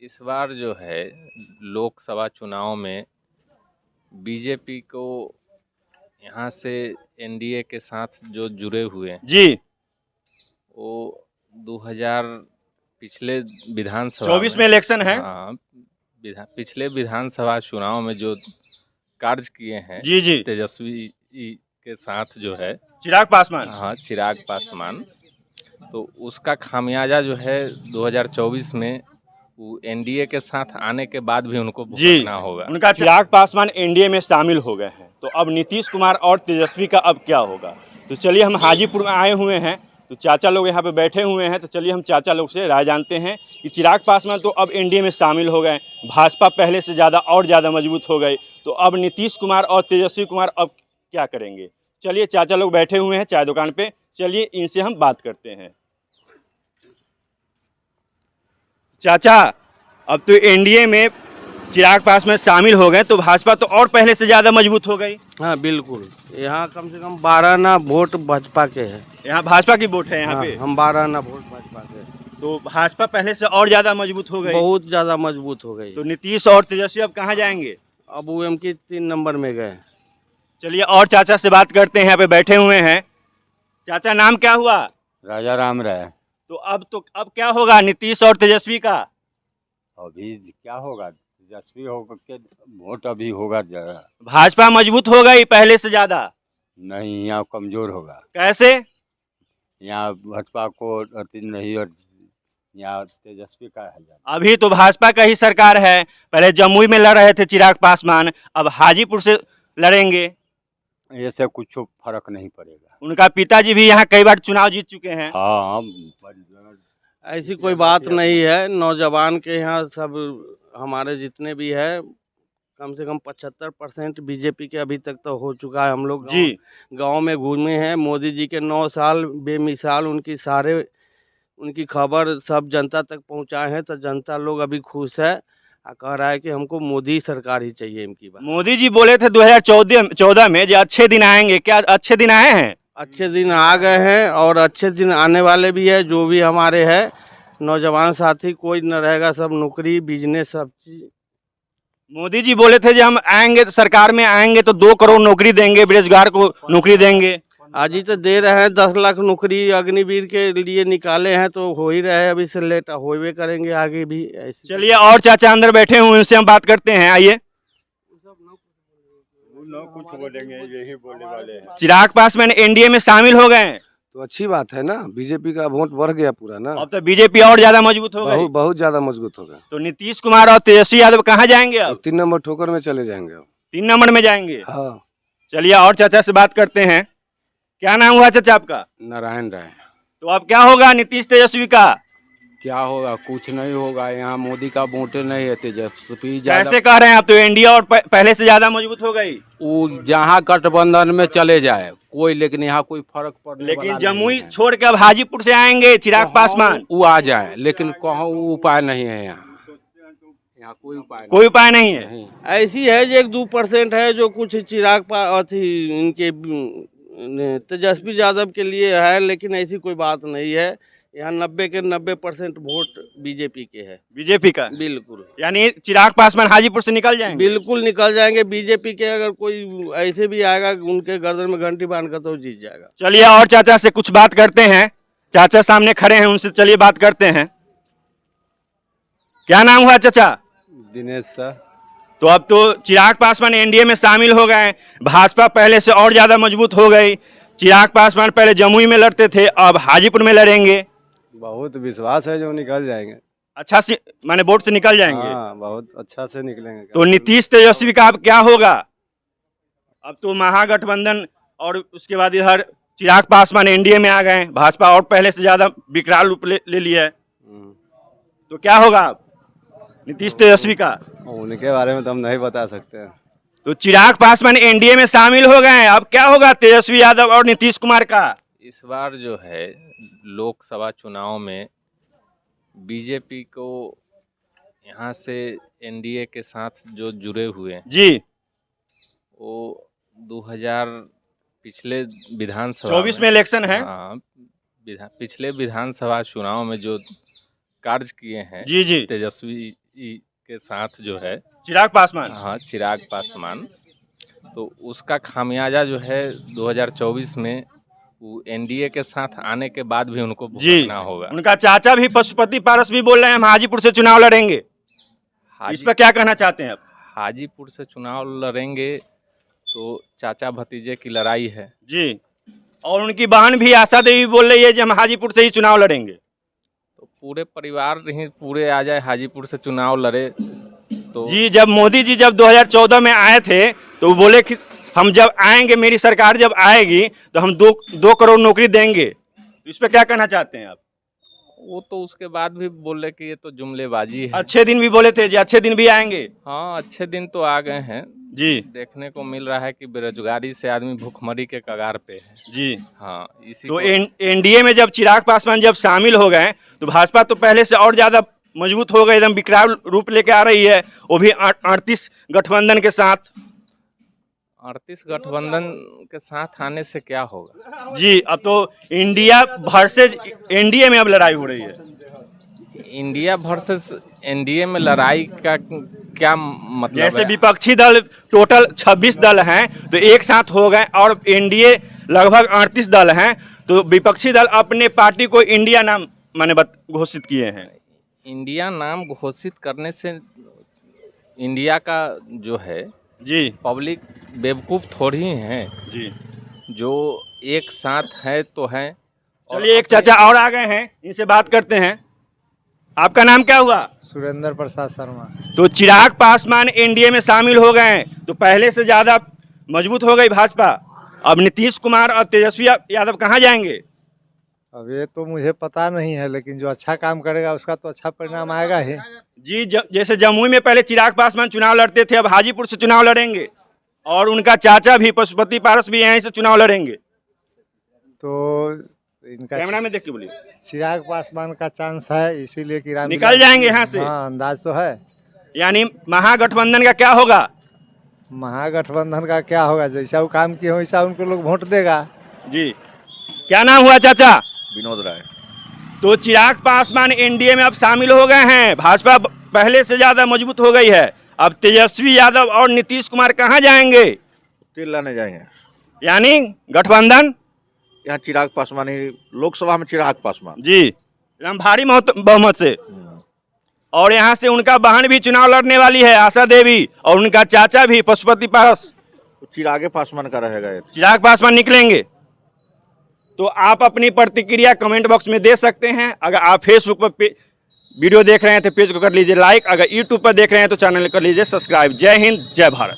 इस बार जो है लोकसभा चुनाव में बीजेपी को यहाँ से एनडीए के साथ जो जुड़े हुए हैं जी वो 2000 पिछले विधानसभा 24 में इलेक्शन है। हाँ, पिछले विधानसभा चुनाव में जो कार्य किए हैं जी जी तेजस्वी के साथ जो है चिराग पासवान। हाँ चिराग पासवान, तो उसका खामियाजा जो है 2024 में वो एनडीए के साथ आने के बाद भी उनको जी भुगतना होगा। उनका चिराग पासवान एनडीए में शामिल हो गए हैं, तो अब नीतीश कुमार और तेजस्वी का अब क्या होगा। तो चलिए हम हाजीपुर में आए हुए हैं, तो चाचा लोग यहाँ पे बैठे हुए हैं, तो चलिए हम चाचा लोग से राय जानते हैं कि चिराग पासवान तो अब एनडीए में शामिल हो गए, भाजपा पहले से ज़्यादा और ज़्यादा मजबूत हो गई, तो अब नीतीश कुमार और तेजस्वी कुमार अब क्या करेंगे। चलिए चाचा लोग बैठे हुए हैं चाय दुकान पे, चलिए इनसे हम बात करते हैं। चाचा, अब तो एनडीए में चिराग पासवान शामिल हो गए, तो भाजपा तो और पहले से ज़्यादा मजबूत हो गई। हाँ बिल्कुल, यहाँ कम से कम 12 ना वोट भाजपा के हैं। यहाँ भाजपा की वोट है यहाँ हाँ, पे। हम 12 ना वोट भाजपा के हैं। तो भाजपा पहले से और ज़्यादा मजबूत हो गई, बहुत ज़्यादा मजबूत हो गई। तो नीतीश और तेजस्वी अब कहाँ जाएंगे। अब वो एमकी 3 नंबर में गए। चलिए और चाचा से बात करते हैं, यहाँ पे बैठे हुए हैं। चाचा नाम क्या हुआ। राजा राम राय। तो अब क्या होगा नीतीश और तेजस्वी का। अभी क्या होगा, तेजस्वी होगा के वोट अभी होगा ज़्यादा। भाजपा मजबूत हो गई पहले से ज़्यादा। नहीं, यहाँ कमज़ोर होगा। कैसे। यहाँ भाजपा को अति नहीं, और यहाँ तेजस्वी का है ज़्यादा। अभी तो भाजपा का ही सरकार है, पहले जमुई में लड़ रहे थे चिराग पासवान, अब हाजीपुर से लड़ेंगे। ऐसे कुछ फर्क नहीं पड़ेगा। उनका पिताजी भी यहाँ कई बार चुनाव जीत चुके हैं। हाँ, ऐसी कोई बात नहीं है। नौजवान के यहाँ सब हमारे जितने भी है, कम से कम 75% बीजेपी के अभी तक तो हो चुका है। हम लोग जी गांव में घूमे हैं। मोदी जी के 9 साल बेमिसाल, उनकी खबर सब जनता तक पहुंचाए हैं, तो जनता लोग अभी खुश है। कह रहा है कि हमको मोदी सरकार ही चाहिए। इनकी बात मोदी जी बोले थे 2014 में जो अच्छे दिन आएंगे, क्या अच्छे दिन आए हैं। अच्छे दिन आ गए हैं और अच्छे दिन आने वाले भी है। जो भी हमारे है नौजवान साथी, कोई न रहेगा, सब नौकरी बिजनेस सब चीज। मोदी जी बोले थे जब हम आएंगे तो सरकार में आएंगे तो 2 करोड़ नौकरी देंगे, बेरोजगार को नौकरी देंगे। आज ही तो दे रहे हैं 10 लाख नौकरी अग्निवीर के लिए निकाले हैं, तो हो ही रहे हैं। अभी से लेट होवे करेंगे आगे भी ऐसे। चलिए और चाचा अंदर बैठे हुए उनसे हम बात करते हैं, आइए। कुछ बोलेंगे, यही बोलने वाले हैं। चिराग पासवान एनडीए में शामिल हो गए, तो अच्छी बात है ना, बीजेपी का वोट बढ़ गया पूरा ना। अब तो बीजेपी और ज्यादा मजबूत हो गई। बहुत ज्यादा मजबूत हो गया। तो नीतीश कुमार और तेजस्वी यादव कहाँ जाएंगे अब। 3 नंबर ठोकर में चले जाएंगे अब। 3 नंबर में जाएंगे। हाँ। चलिए और चाचा से बात करते हैं। क्या नाम हुआ चाचा आपका। नारायण राय। तो अब क्या होगा नीतीश तेजस्वी का। क्या होगा, कुछ नहीं होगा। यहाँ मोदी का वोट नहीं है, तेजस्वी कैसे कह रहे हैं आप, तो इंडिया और पहले से ज्यादा मजबूत हो गई। वो जहाँ गठबंधन में चले जाए कोई, लेकिन यहाँ कोई फर्क पड़ने लेकिन वाला जमुई नहीं है। छोड़ के अब हाजीपुर से आएंगे चिराग पासवान। वो आ जाए, लेकिन कहाँ वो उपाय नहीं है। यहाँ कोई उपाय नहीं है। ऐसी है जो 1-2% है जो कुछ इनके तेजस्वी यादव के लिए है, लेकिन ऐसी कोई बात नहीं है। यहाँ 90 के 90% वोट बीजेपी के है। बीजेपी का बिल्कुल, यानी चिराग पासवान हाजीपुर से निकल जाएंगे। बिल्कुल निकल जाएंगे। बीजेपी के अगर कोई ऐसे भी आएगा, उनके गर्दन में घंटी बांध कर तो जीत जाएगा। चलिए और चाचा से कुछ बात करते हैं। चाचा सामने खड़े हैं, उनसे चलिए बात करते हैं। क्या नाम हुआ चाचा। दिनेश सर। तो अब तो चिराग पासवान एनडीए में शामिल हो गए, भाजपा पहले से और ज्यादा मजबूत हो गई। चिराग पासवान पहले जमुई में लड़ते थे, अब हाजीपुर में लड़ेंगे। बहुत विश्वास है जो निकल जाएंगे। अच्छा से माने वोट से निकल जाएंगे। हाँ, बहुत अच्छा से निकलेंगे। तो नीतीश तेजस्वी का अब क्या होगा। अब तो महागठबंधन और उसके बाद इधर चिराग पासवान एनडीए में आ गए, भाजपा और पहले से ज्यादा विकराल रूप ले लिया है। तो क्या होगा अब नीतीश तेजस्वी का। उनके बारे में तो हम नहीं बता सकते। तो चिराग पासवान एनडीए में शामिल हो गए, अब क्या होगा तेजस्वी यादव और नीतीश कुमार का। इस बार जो है लोकसभा चुनाव में बीजेपी को यहाँ से एनडीए के साथ जो जुड़े हुए हैं जी वो 2000 पिछले विधानसभा 24 में इलेक्शन है। हाँ, पिछले विधानसभा चुनाव में जो कार्य किए हैं जी जी तेजस्वी जी के साथ जो है, चिराग पासवान। हाँ, चिराग पासवान, तो उसका खामियाजा जो है 2024 में वो एनडीए के साथ आने के बाद भी उनको जी, भुगतना होगा। उनका चाचा भी पशुपति पारस भी बोल रहे हैं हम हाजीपुर से चुनाव लड़ेंगे, इस पर क्या कहना चाहते हैं आप? हाजीपुर से चुनाव लड़ेंगे तो चाचा भतीजे की लड़ाई है जी, और उनकी बहन भी आशा देवी बोल रही है कि हम हाजीपुर से ही चुनाव लड़ेंगे। तो पूरे परिवार ही पूरे आ जाए हाजीपुर से चुनाव लड़े तो जी, जब मोदी जी जब 2014 में आए थे तो वो बोले कि हम जब आएंगे, मेरी सरकार जब आएगी तो हम 2 करोड़ नौकरी देंगे, तो इस पर क्या कहना चाहते हैं आप? वो तो उसके बाद भी बोले कि ये तो जुमलेबाजी है। अच्छे दिन भी बोले थे जी, अच्छे दिन भी आएंगे। हाँ, अच्छे दिन तो आ गए हैं जी देखने को मिल रहा है कि बेरोजगारी से आदमी भूखमरी के कगार पे है। जी, हाँ, इसी तो को एनडीए में जब चिराग पासवान जब शामिल हो गए तो भाजपा तो पहले से और ज्यादा मजबूत हो गई, एकदम विकराल रूप लेके आ रही है, वो भी 38 गठबंधन के साथ। 38 गठबंधन के साथ आने से क्या होगा? जी, अब तो इंडिया वर्सेज एनडीए में अब लड़ाई हो रही है। इंडिया वर्सेस एनडीए में लड़ाई का क्या मतलब जैसे है? विपक्षी दल टोटल 26 दल हैं तो एक साथ हो गए, और एनडीए लगभग 38 दल हैं, तो विपक्षी दल अपने पार्टी को इंडिया नाम माने घोषित किए हैं। इंडिया नाम घोषित करने से इंडिया का जो है जी पब्लिक बेवकूफ़ थोड़ी है, जी, जो एक साथ है तो है। और चलिए एक चाचा और आ गए हैं, इनसे बात करते हैं। आपका नाम क्या हुआ? सुरेंद्र प्रसाद शर्मा। तो चिराग पासवान एनडीए में शामिल हो गए हैं तो पहले से ज़्यादा मजबूत हो गई भाजपा। अब नीतीश कुमार और तेजस्वी यादव कहाँ जाएंगे? अब ये तो मुझे पता नहीं है, लेकिन जो अच्छा काम करेगा उसका तो अच्छा परिणाम आएगा ही। जी, जैसे जमुई में पहले चिराग पासवान चुनाव लड़ते थे, अब हाजीपुर से चुनाव लड़ेंगे, और उनका चाचा भी पशुपति पारस भी यहीं से चुनाव लड़ेंगे। तो इनका कैमरा में देख के बोलिए। चिराग पासवान का चांस है, इसीलिए कि निकल जाएंगे यहाँ से। हाँ, अंदाज तो है। यानी महागठबंधन का क्या होगा? महागठबंधन का क्या होगा, जैसा वो काम किए वैसा उनको लोग वोट देगा। जी, क्या नाम हुआ चाचा? विनोद राय। तो चिराग पासवान एनडीए में अब शामिल हो गए हैं, भाजपा पहले से ज्यादा मजबूत हो गई है। अब तेजस्वी यादव और नीतीश कुमार कहाँ जाएंगे? तेल लाने जाएंगे। यानी गठबंधन यहाँ चिराग पासवान ही, लोकसभा में चिराग पासवान जी एकदम भारी बहुमत से। और यहाँ से उनका बहन भी चुनाव लड़ने वाली है, आशा देवी, और उनका चाचा भी पशुपति पारस। तो चिरागे पासवान का रहेगा ये। चिराग पासवान निकलेंगे। तो आप अपनी प्रतिक्रिया कमेंट बॉक्स में दे सकते हैं। अगर आप फेसबुक पर वीडियो देख रहे हैं तो पेज को कर लीजिए लाइक, अगर यूट्यूब पर देख रहे हैं तो चैनल कर लीजिए सब्सक्राइब। जय हिंद, जय भारत।